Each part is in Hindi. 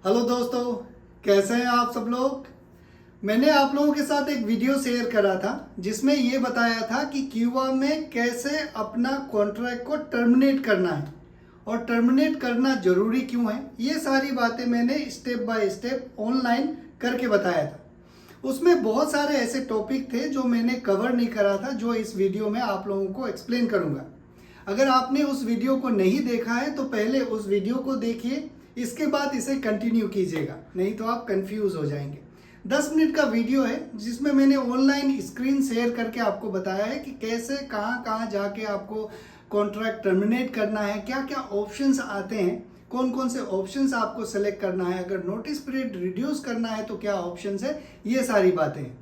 हेलो दोस्तों, कैसे हैं आप सब लोग। मैंने आप लोगों के साथ एक वीडियो शेयर करा था जिसमें ये बताया था कि क्यूबा में कैसे अपना कॉन्ट्रैक्ट को टर्मिनेट करना है और टर्मिनेट करना ज़रूरी क्यों है। ये सारी बातें मैंने स्टेप बाय स्टेप ऑनलाइन करके बताया था। उसमें बहुत सारे ऐसे टॉपिक थे जो मैंने कवर नहीं करा था, जो इस वीडियो में आप लोगों को एक्सप्लेन करूँगा। अगर आपने उस वीडियो को नहीं देखा है तो पहले उस वीडियो को देखिए, इसके बाद इसे कंटिन्यू कीजिएगा, नहीं तो आप कंफ्यूज हो जाएंगे। 10 मिनट का वीडियो है जिसमें मैंने ऑनलाइन स्क्रीन शेयर करके आपको बताया है कि कैसे कहाँ कहाँ जाके आपको कॉन्ट्रैक्ट टर्मिनेट करना है, क्या क्या ऑप्शंस आते हैं, कौन कौन से ऑप्शंस आपको सेलेक्ट करना है, अगर नोटिस पीरियड रिड्यूस करना है तो क्या ऑप्शंस है, ये सारी बातें हैं।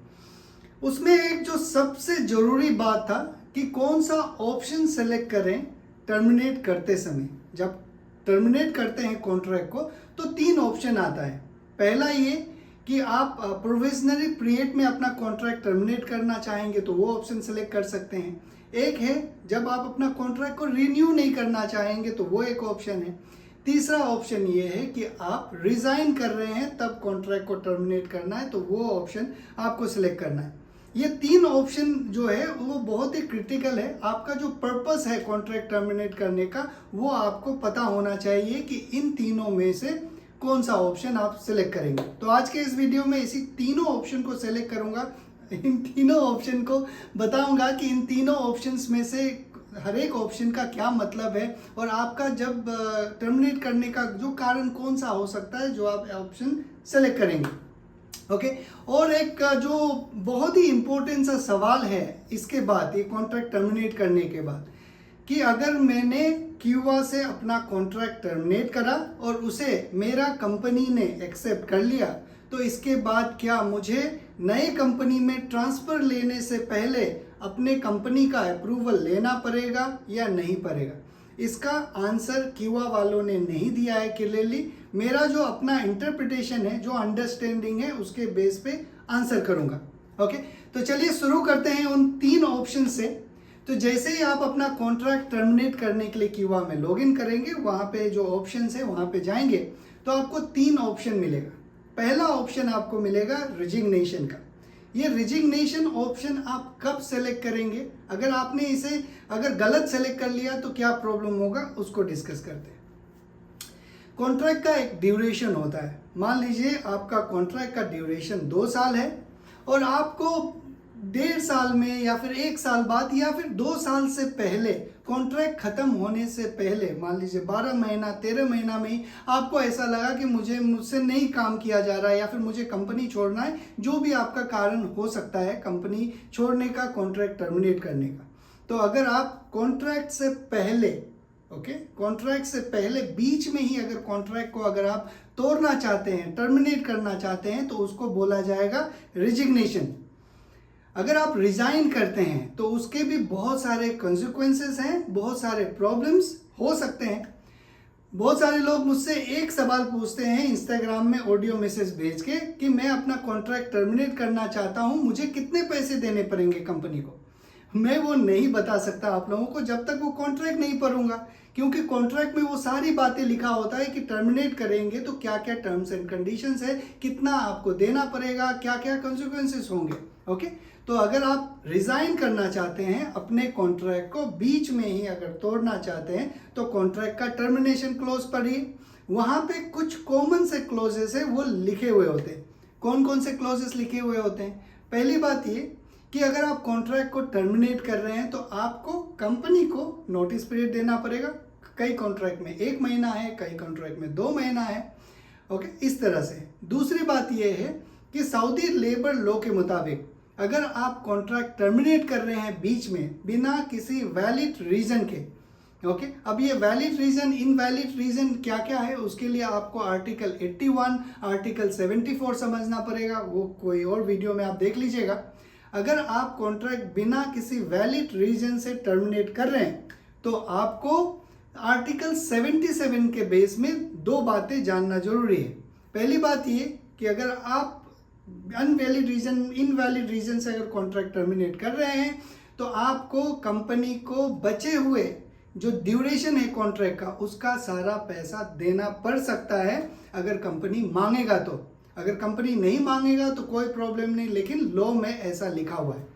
उसमें एक जो सबसे ज़रूरी बात था कि कौन सा ऑप्शन सेलेक्ट करें टर्मिनेट करते समय। जब टर्मिनेट करते हैं कॉन्ट्रैक्ट को तो 3 ऑप्शन आता है। पहला ये कि आप प्रोविजनरी पीरियड में अपना कॉन्ट्रैक्ट टर्मिनेट करना चाहेंगे तो वो ऑप्शन सेलेक्ट कर सकते हैं। एक है जब आप अपना कॉन्ट्रैक्ट को रिन्यू नहीं करना चाहेंगे तो वो एक ऑप्शन है। तीसरा ऑप्शन ये है कि आप रिजाइन कर रहे हैं तब कॉन्ट्रैक्ट को टर्मिनेट करना है तो वो ऑप्शन आपको सिलेक्ट करना है। ये 3 ऑप्शन जो है वो बहुत ही क्रिटिकल है। आपका जो पर्पस है कॉन्ट्रैक्ट टर्मिनेट करने का वो आपको पता होना चाहिए कि इन तीनों में से कौन सा ऑप्शन आप सिलेक्ट करेंगे। तो आज के इस वीडियो में इसी तीनों ऑप्शन को सिलेक्ट करूंगा, इन तीनों ऑप्शन को बताऊंगा कि इन तीनों ऑप्शंस में से हर एक ऑप्शन का क्या मतलब है और आपका जब टर्मिनेट करने का जो कारण कौन सा हो सकता है जो आप ऑप्शन सेलेक्ट करेंगे। ओके और एक जो बहुत ही इंपॉर्टेंट सा सवाल है इसके बाद, ये कॉन्ट्रैक्ट टर्मिनेट करने के बाद, कि अगर मैंने क्यूबा से अपना कॉन्ट्रैक्ट टर्मिनेट करा और उसे मेरा कंपनी ने एक्सेप्ट कर लिया तो इसके बाद क्या मुझे नए कंपनी में ट्रांसफ़र लेने से पहले अपने कंपनी का अप्रूवल लेना पड़ेगा या नहीं पड़ेगा। इसका आंसर क्यूबा वालों ने नहीं दिया है क्लियरली। मेरा जो अपना इंटरप्रिटेशन है, जो अंडरस्टैंडिंग है, उसके बेस पे आंसर करूंगा। ओके तो चलिए शुरू करते हैं उन 3 ऑप्शन से। तो जैसे ही आप अपना कॉन्ट्रैक्ट टर्मिनेट करने के लिए क्यूबा में लॉगिन करेंगे, वहाँ पे जो ऑप्शन है वहाँ पे जाएंगे तो आपको 3 ऑप्शन मिलेगा। पहला ऑप्शन आपको मिलेगा रिजिग्नेशन का। ये रिजिग्नेशन ऑप्शन आप कब सेलेक्ट करेंगे, अगर आपने इसे अगर गलत सेलेक्ट कर लिया तो क्या प्रॉब्लम होगा उसको डिस्कस करते हैं। कॉन्ट्रैक्ट का एक ड्यूरेशन होता है। मान लीजिए आपका कॉन्ट्रैक्ट का ड्यूरेशन 2 साल है और आपको 1.5 साल में या फिर 1 साल बाद या फिर 2 साल से पहले कॉन्ट्रैक्ट खत्म होने से पहले, मान लीजिए 12 महीना 13 महीना में ही आपको ऐसा लगा कि मुझसे नहीं काम किया जा रहा है या फिर मुझे कंपनी छोड़ना है, जो भी आपका कारण हो सकता है कंपनी छोड़ने का, कॉन्ट्रैक्ट टर्मिनेट करने का। तो अगर आप कॉन्ट्रैक्ट से पहले कॉन्ट्रैक्ट से पहले बीच में ही अगर कॉन्ट्रैक्ट को अगर आप तोड़ना चाहते हैं, टर्मिनेट करना चाहते हैं तो उसको बोला जाएगा रिजिग्नेशन। अगर आप रिजाइन करते हैं तो उसके भी बहुत सारे कॉन्सिक्वेंसेस हैं, बहुत सारे प्रॉब्लम्स हो सकते हैं। बहुत सारे लोग मुझसे एक सवाल पूछते हैं इंस्टाग्राम में ऑडियो मैसेज भेज के कि मैं अपना कॉन्ट्रैक्ट टर्मिनेट करना चाहता हूं, मुझे कितने पैसे देने पड़ेंगे कंपनी को। मैं वो नहीं बता सकता आप लोगों को जब तक वो कॉन्ट्रैक्ट नहीं पढ़ूंगा, क्योंकि कॉन्ट्रैक्ट में वो सारी बातें लिखा होता है कि टर्मिनेट करेंगे तो क्या क्या टर्म्स एंड कंडीशंस है, कितना आपको देना पड़ेगा, क्या क्या कॉन्सिक्वेंसेस होंगे। ओके तो अगर आप रिजाइन करना चाहते हैं, अपने कॉन्ट्रैक्ट को बीच में ही अगर तोड़ना चाहते हैं तो कॉन्ट्रैक्ट का टर्मिनेशन क्लोज पढ़िए। वहां पे कुछ कॉमन से क्लोजेस है वो लिखे हुए होते हैं। कौन कौन से क्लोजेस लिखे हुए होते हैं? पहली बात ये कि अगर आप कॉन्ट्रैक्ट को टर्मिनेट कर रहे हैं तो आपको कंपनी को नोटिस पीरियड देना पड़ेगा। कई कॉन्ट्रैक्ट में 1 महीना है, कई कॉन्ट्रैक्ट में 2 महीना है। ओके इस तरह से। दूसरी बात यह है कि सऊदी लेबर लॉ के मुताबिक अगर आप कॉन्ट्रैक्ट टर्मिनेट कर रहे हैं बीच में बिना किसी वैलिड रीजन के, ओके अब ये वैलिड रीजन, इनवैलिड रीजन क्या क्या है उसके लिए आपको आर्टिकल 81, आर्टिकल 74 समझना पड़ेगा। वो कोई और वीडियो में आप देख लीजिएगा। अगर आप कॉन्ट्रैक्ट बिना किसी वैलिड रीजन से टर्मिनेट कर रहे हैं तो आपको आर्टिकल 77 के बेस में 2 बातें जानना जरूरी है। पहली बात ये कि अगर आप अनवैलिड रीजन, इनवैलिड रीजन से अगर कॉन्ट्रैक्ट टर्मिनेट कर रहे हैं तो आपको कंपनी को बचे हुए जो ड्यूरेशन है कॉन्ट्रैक्ट का उसका सारा पैसा देना पड़ सकता है। अगर कंपनी मांगेगा तो। अगर कंपनी नहीं मांगेगा तो कोई प्रॉब्लम नहीं, लेकिन लॉ में ऐसा लिखा हुआ है।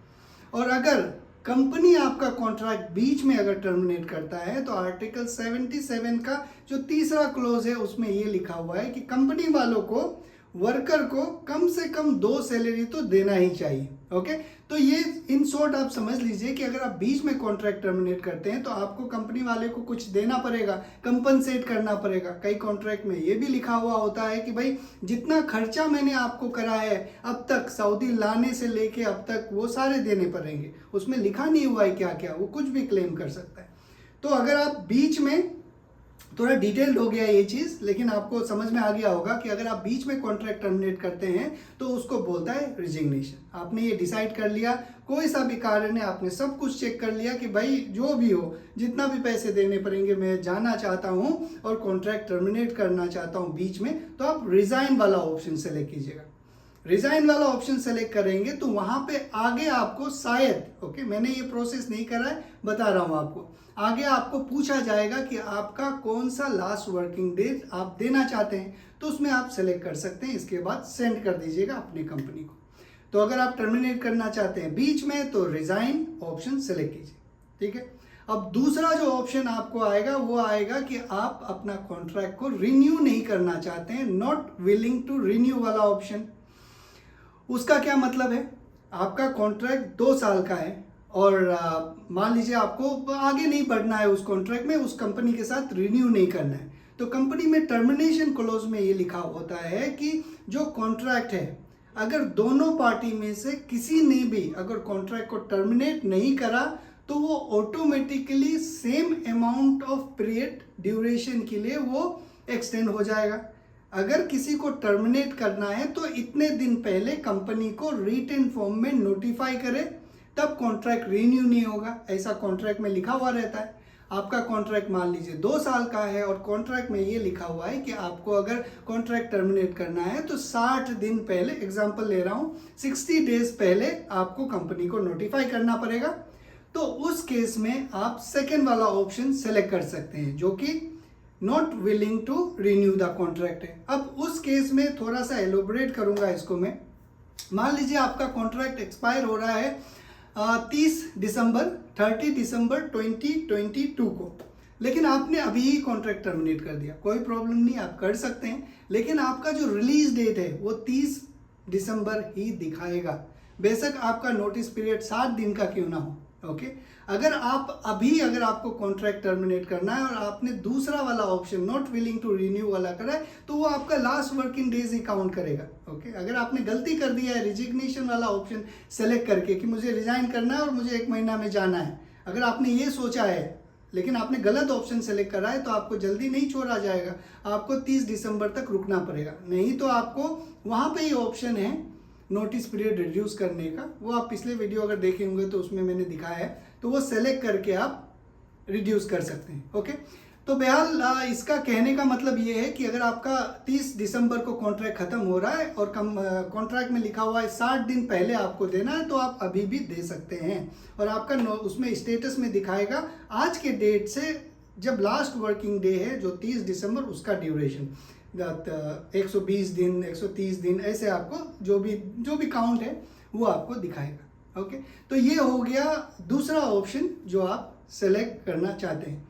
और अगर कंपनी आपका कॉन्ट्रैक्ट बीच में अगर टर्मिनेट करता है तो आर्टिकल 77 का जो तीसरा क्लोज है उसमें ये लिखा हुआ है कि कंपनी वालों को वर्कर को कम से कम 2 सैलरी तो देना ही चाहिए। ओके, तो ये इन शॉर्ट आप समझ लीजिए कि अगर आप बीच में कॉन्ट्रैक्ट टर्मिनेट करते हैं तो आपको कंपनी वाले को कुछ देना पड़ेगा, कंपनसेट करना पड़ेगा। कई कॉन्ट्रैक्ट में ये भी लिखा हुआ होता है कि भाई जितना खर्चा मैंने आपको करा है अब तक, सऊदी लाने से लेके अब तक, वो सारे देने पड़ेंगे। उसमें लिखा नहीं हुआ है क्या क्या, वो कुछ भी क्लेम कर सकता है। तो अगर आप बीच में, थोड़ा डिटेल्ड हो गया ये चीज़, लेकिन आपको समझ में आ गया होगा कि अगर आप बीच में कॉन्ट्रैक्ट टर्मिनेट करते हैं तो उसको बोलता है रिजिग्नेशन। आपने ये डिसाइड कर लिया, कोई सा भी कारण है, आपने सब कुछ चेक कर लिया कि भाई जो भी हो, जितना भी पैसे देने पड़ेंगे, मैं जाना चाहता हूँ और कॉन्ट्रैक्ट टर्मिनेट करना चाहता हूँ बीच में, तो आप रिजाइन वाला ऑप्शन सेलेक्ट कीजिएगा। रिजाइन वाला ऑप्शन सेलेक्ट करेंगे तो वहां पे आगे आपको शायद, ओके मैंने ये प्रोसेस नहीं करा है, बता रहा हूं आपको, आगे आपको पूछा जाएगा कि आपका कौन सा लास्ट वर्किंग डे आप देना चाहते हैं, तो उसमें आप सेलेक्ट कर सकते हैं। इसके बाद सेंड कर दीजिएगा अपनी कंपनी को। तो अगर आप टर्मिनेट करना चाहते हैं बीच में तो रिजाइन ऑप्शन सेलेक्ट कीजिए, ठीक है। अब दूसरा जो ऑप्शन आपको आएगा वो आएगा कि आप अपना कॉन्ट्रैक्ट को रिन्यू नहीं करना चाहते हैं, नॉट विलिंग टू रिन्यू वाला ऑप्शन। उसका क्या मतलब है, आपका कॉन्ट्रैक्ट 2 साल का है और मान लीजिए आपको आगे नहीं बढ़ना है उस कॉन्ट्रैक्ट में, उस कंपनी के साथ रिन्यू नहीं करना है, तो कंपनी में टर्मिनेशन क्लॉज में ये लिखा होता है कि जो कॉन्ट्रैक्ट है, अगर दोनों पार्टी में से किसी ने भी अगर कॉन्ट्रैक्ट को टर्मिनेट नहीं करा तो वो automatically same amount of period duration के लिए वो एक्सटेंड हो जाएगा। अगर किसी को टर्मिनेट करना है तो इतने दिन पहले कंपनी को रिटन फॉर्म में नोटिफाई करे, तब कॉन्ट्रैक्ट रिन्यू नहीं होगा, ऐसा कॉन्ट्रैक्ट में लिखा हुआ रहता है। आपका कॉन्ट्रैक्ट मान लीजिए 2 साल का है और कॉन्ट्रैक्ट में ये लिखा हुआ है कि आपको अगर कॉन्ट्रैक्ट टर्मिनेट करना है तो 60 दिन पहले, एग्जांपल ले रहा हूँ, 60 डेज पहले आपको कंपनी को नोटिफाई करना पड़ेगा। तो उस केस में आप सेकेंड वाला ऑप्शन सेलेक्ट कर सकते हैं जो कि not willing to renew the contract है। अब उस केस में थोड़ा सा एलोबरेट करूंगा इसको मैं। मान लीजिए आपका कॉन्ट्रैक्ट एक्सपायर हो रहा है 30 दिसंबर 2022 को, लेकिन आपने अभी ही कॉन्ट्रैक्ट टर्मिनेट कर दिया, कोई प्रॉब्लम नहीं, आप कर सकते हैं, लेकिन आपका जो रिलीज डेट है वो 30 दिसंबर ही दिखाएगा, बेशक आपका नोटिस पीरियड 60 दिन का क्यों ना हो। ओके, अगर आपको कॉन्ट्रैक्ट टर्मिनेट करना है और आपने दूसरा वाला option not willing to renew वाला करा है तो वो आपका लास्ट वर्किंग डेज ही काउंट करेगा। ओके, अगर आपने गलती कर दिया है रिजिग्नेशन वाला ऑप्शन सेलेक्ट करके कि मुझे रिजाइन करना है और मुझे 1 महीना में जाना है, अगर आपने ये सोचा है लेकिन आपने गलत ऑप्शन सेलेक्ट करा है तो आपको जल्दी नहीं छोड़ा जाएगा, आपको 30 दिसंबर तक रुकना पड़ेगा। नहीं तो आपको वहाँ पे ही ऑप्शन है नोटिस पीरियड रिड्यूस करने का, वो आप पिछले वीडियो अगर देखे होंगे तो उसमें मैंने दिखाया है, तो वो सेलेक्ट करके आप रिड्यूस कर सकते हैं। ओके, तो बहरहाल इसका कहने का मतलब ये है कि अगर आपका 30 दिसंबर को कॉन्ट्रैक्ट खत्म हो रहा है और कॉन्ट्रैक्ट में लिखा हुआ है 60 दिन पहले आपको देना है तो आप अभी भी दे सकते हैं और आपका उसमें स्टेटस में दिखाएगा आज के डेट से जब लास्ट वर्किंग डे है जो 30 दिसंबर, उसका ड्यूरेशन 120 दिन 130 दिन ऐसे आपको जो भी काउंट है वो आपको दिखाएगा। ओके, तो ये हो गया दूसरा ऑप्शन जो आप सेलेक्ट करना चाहते हैं।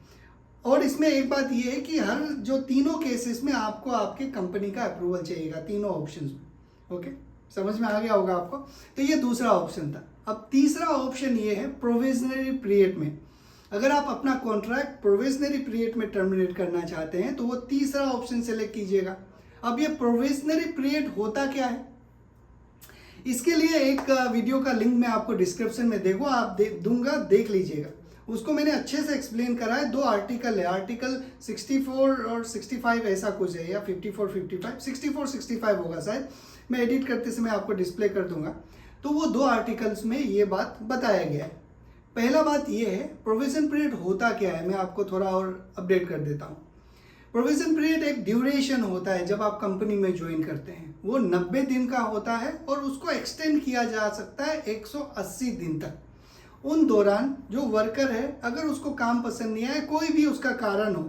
और इसमें एक बात ये है कि हर जो तीनों केसेस में आपको आपके कंपनी का अप्रूवल चाहिएगा, तीनों ऑप्शंस में। ओके, समझ में आ गया होगा आपको। तो ये दूसरा ऑप्शन था। अब तीसरा ऑप्शन ये है प्रोविजनरी पीरियड में, अगर आप अपना कॉन्ट्रैक्ट प्रोविजनरी पीरियड में टर्मिनेट करना चाहते हैं तो वो तीसरा ऑप्शन सेलेक्ट कीजिएगा। अब ये प्रोविजनरी पीरियड होता क्या है, इसके लिए एक वीडियो का लिंक मैं आपको डिस्क्रिप्शन में दूंगा, देख लीजिएगा। उसको मैंने अच्छे से एक्सप्लेन करा है। 2 आर्टिकल है, आर्टिकल 64 और 65 ऐसा कुछ है, या 54 55 64 65 होगा शायद, मैं एडिट करते समय आपको डिस्प्ले कर दूंगा। तो वो 2 आर्टिकल्स में ये बात बताया गया है। पहला बात ये है प्रोविजन पीरियड होता क्या है, मैं आपको थोड़ा और अपडेट कर देता हूँ। प्रोविजन पीरियड एक ड्यूरेशन होता है जब आप कंपनी में ज्वाइन करते हैं, वो 90 दिन का होता है और उसको एक्सटेंड किया जा सकता है 180 दिन तक। उन दौरान जो वर्कर है अगर उसको काम पसंद नहीं आए, कोई भी उसका कारण हो,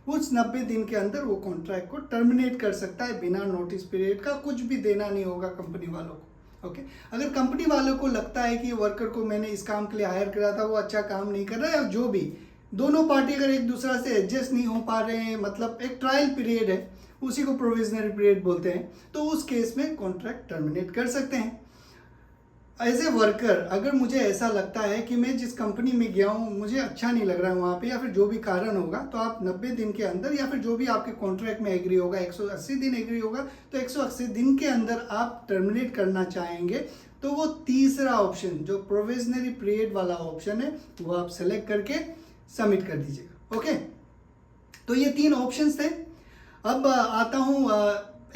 उस 90 दिन के अंदर वो कॉन्ट्रैक्ट को टर्मिनेट कर सकता है बिना नोटिस पीरियड का। कुछ भी देना नहीं होगा कंपनी वालों को। ओके, अगर कंपनी वालों को लगता है कि वर्कर को मैंने इस काम के लिए हायर करा था, वो अच्छा काम नहीं कर रहा है, और जो भी दोनों पार्टी अगर एक दूसरा से एडजस्ट नहीं हो पा रहे हैं, मतलब एक ट्रायल पीरियड है, उसी को प्रोविजनरी पीरियड बोलते हैं, तो उस केस में कॉन्ट्रैक्ट टर्मिनेट कर सकते हैं। एज ए वर्कर अगर मुझे ऐसा लगता है कि मैं जिस कंपनी में गया हूँ मुझे अच्छा नहीं लग रहा है वहाँ पे, या फिर जो भी कारण होगा, तो आप 90 दिन के अंदर, या फिर जो भी आपके कॉन्ट्रैक्ट में एग्री होगा, 180 दिन एग्री होगा, तो 180 दिन के अंदर आप टर्मिनेट करना चाहेंगे, तो वो तीसरा ऑप्शन जो प्रोविजनरी पीरियड वाला ऑप्शन है वो आप सेलेक्ट करके सबमिट कर दीजिएगा। ओके, तो ये 3 ऑप्शंस थे। अब आता हूँ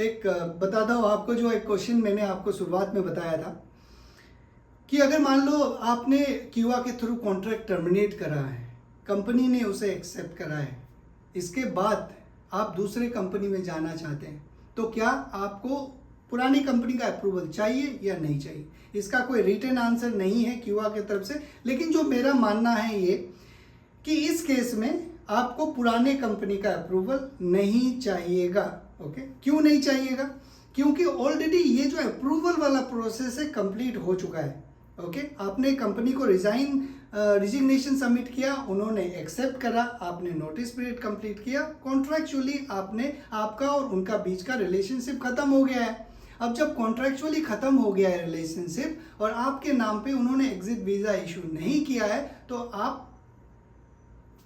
एक बताता हूँ आपको, जो एक क्वेश्चन मैंने आपको शुरुआत में बताया था कि अगर मान लो आपने क्यूआ के थ्रू कॉन्ट्रैक्ट टर्मिनेट करा है, कंपनी ने उसे एक्सेप्ट करा है, इसके बाद आप दूसरे कंपनी में जाना चाहते हैं, तो क्या आपको पुरानी कंपनी का अप्रूवल चाहिए या नहीं चाहिए? इसका कोई रिटन आंसर नहीं है क्यूआ की तरफ से, लेकिन जो मेरा मानना है ये कि इस केस में आपको पुराने कंपनी का अप्रूवल नहीं चाहिएगा। ओके, क्यों नहीं चाहिएगा? क्योंकि ऑलरेडी ये जो अप्रूवल वाला प्रोसेस है कंप्लीट हो चुका है। ओके, आपने कंपनी को रिजिग्नेशन सबमिट किया, उन्होंने एक्सेप्ट करा, आपने नोटिस पीरियड कंप्लीट किया, कॉन्ट्रैक्चुअली आपका और उनका बीच का रिलेशनशिप खत्म हो गया है। अब जब कॉन्ट्रैक्चुअली खत्म हो गया है रिलेशनशिप और आपके नाम पे उन्होंने एग्जिट वीज़ा इशू नहीं किया है, तो आप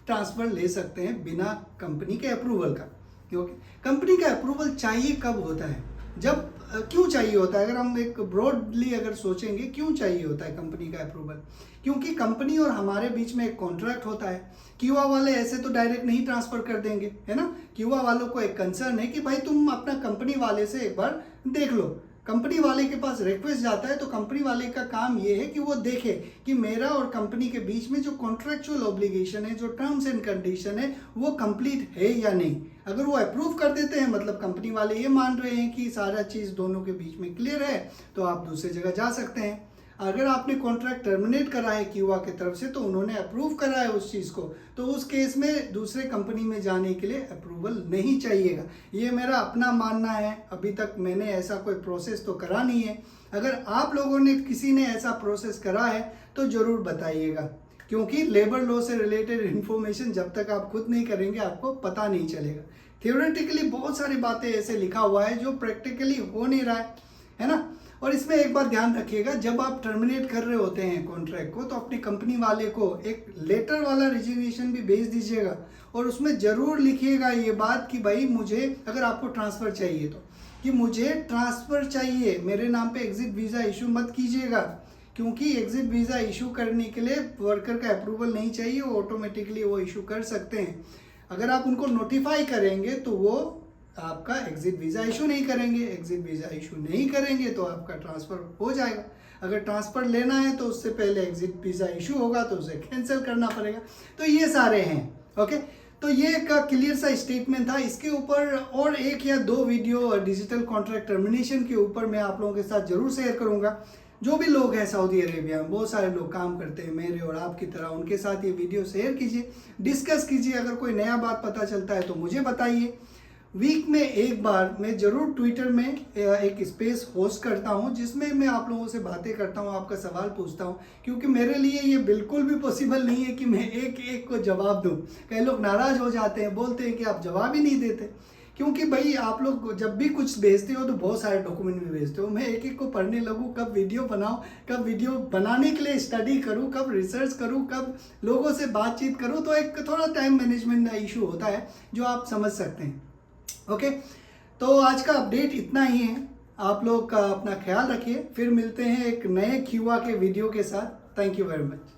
ट्रांसफर ले सकते हैं बिना कंपनी के अप्रूवल का। क्योंकि कंपनी का अप्रूवल चाहिए कब होता है? जब क्यों चाहिए होता है? अगर हम एक ब्रॉडली अगर सोचेंगे क्यों चाहिए होता है कंपनी का अप्रूवल, क्योंकि कंपनी और हमारे बीच में एक कॉन्ट्रैक्ट होता है। क्यूआ वाले ऐसे तो डायरेक्ट नहीं ट्रांसफर कर देंगे, है ना। क्यूआ वालों को एक कंसर्न है कि भाई तुम अपना कंपनी वाले से एक बार देख लो। कंपनी वाले के पास रिक्वेस्ट जाता है तो कंपनी वाले का काम ये है कि वो देखे कि मेरा और कंपनी के बीच में जो कॉन्ट्रैक्चुअल ऑब्लिगेशन है, जो टर्म्स एंड कंडीशन है, वो कंप्लीट है या नहीं। अगर वो अप्रूव कर देते हैं, मतलब कंपनी वाले ये मान रहे हैं कि सारा चीज़ दोनों के बीच में क्लियर है, तो आप दूसरी जगह जा सकते हैं। अगर आपने कॉन्ट्रैक्ट टर्मिनेट करा है क्यूआ की तरफ से, तो उन्होंने अप्रूव करा है उस चीज़ को, तो उस केस में दूसरे कंपनी में जाने के लिए अप्रूवल नहीं चाहिएगा। ये मेरा अपना मानना है। अभी तक मैंने ऐसा कोई प्रोसेस तो करा नहीं है। अगर आप लोगों ने किसी ने ऐसा प्रोसेस करा है तो ज़रूर बताइएगा, क्योंकि लेबर लॉ से रिलेटेड इन्फॉर्मेशन जब तक आप खुद नहीं करेंगे आपको पता नहीं चलेगा। थियोरेटिकली बहुत सारी बातें ऐसे लिखा हुआ है जो प्रैक्टिकली हो नहीं रहा है ना। और इसमें एक बात ध्यान रखिएगा, जब आप टर्मिनेट कर रहे होते हैं कॉन्ट्रैक्ट को, तो अपनी कंपनी वाले को एक लेटर वाला रिजिग्नेशन भी भेज दीजिएगा, और उसमें ज़रूर लिखिएगा ये बात कि भाई मुझे, अगर आपको ट्रांसफ़र चाहिए तो, कि मुझे ट्रांसफ़र चाहिए, मेरे नाम पे एग्जिट वीज़ा इशू मत कीजिएगा, क्योंकि एग्जिट वीज़ा इशू करने के लिए वर्कर का अप्रूवल नहीं चाहिए, वो ऑटोमेटिकली वो इशू कर सकते हैं। अगर आप उनको नोटिफाई करेंगे तो वो आपका एग्जिट वीज़ा इशू नहीं करेंगे, एग्जिट वीज़ा इशू नहीं करेंगे तो आपका ट्रांसफ़र हो जाएगा। अगर ट्रांसफ़र लेना है तो उससे पहले एग्जिट वीज़ा इशू होगा तो उसे कैंसिल करना पड़ेगा। तो ये सारे हैं। ओके, तो ये एक क्लियर सा स्टेटमेंट था। इसके ऊपर और 1 या 2 वीडियो डिजिटल कॉन्ट्रैक्ट टर्मिनेशन के ऊपर मैं आप लोगों के साथ ज़रूर शेयर करूँगा। जो भी लोग हैं सऊदी अरेबिया में, बहुत सारे लोग काम करते हैं मेरे और आपकी तरह, उनके साथ ये वीडियो शेयर कीजिए, डिस्कस कीजिए। अगर कोई नया बात पता चलता है तो मुझे बताइए। वीक में एक बार मैं ज़रूर ट्विटर में एक स्पेस होस्ट करता हूं, जिसमें मैं आप लोगों से बातें करता हूं, आपका सवाल पूछता हूं, क्योंकि मेरे लिए ये बिल्कुल भी पॉसिबल नहीं है कि मैं एक एक को जवाब दूं। कई लोग नाराज़ हो जाते हैं, बोलते हैं कि आप जवाब ही नहीं देते, क्योंकि भाई आप लोग जब भी कुछ भेजते हो तो बहुत सारे डॉक्यूमेंट भी भेजते हो। मैं एक एक को पढ़ने लगूँ, कब वीडियो बनाऊँ, कब वीडियो बनाने के लिए स्टडी करूँ, कब रिसर्च करूँ, कब लोगों से बातचीत करूँ, तो एक थोड़ा टाइम मैनेजमेंट का इशू होता है जो आप समझ सकते हैं। ओके, तो आज का अपडेट इतना ही है। आप लोग का अपना ख्याल रखिए, फिर मिलते हैं एक नए क्यूआ के वीडियो के साथ। Thank you very much.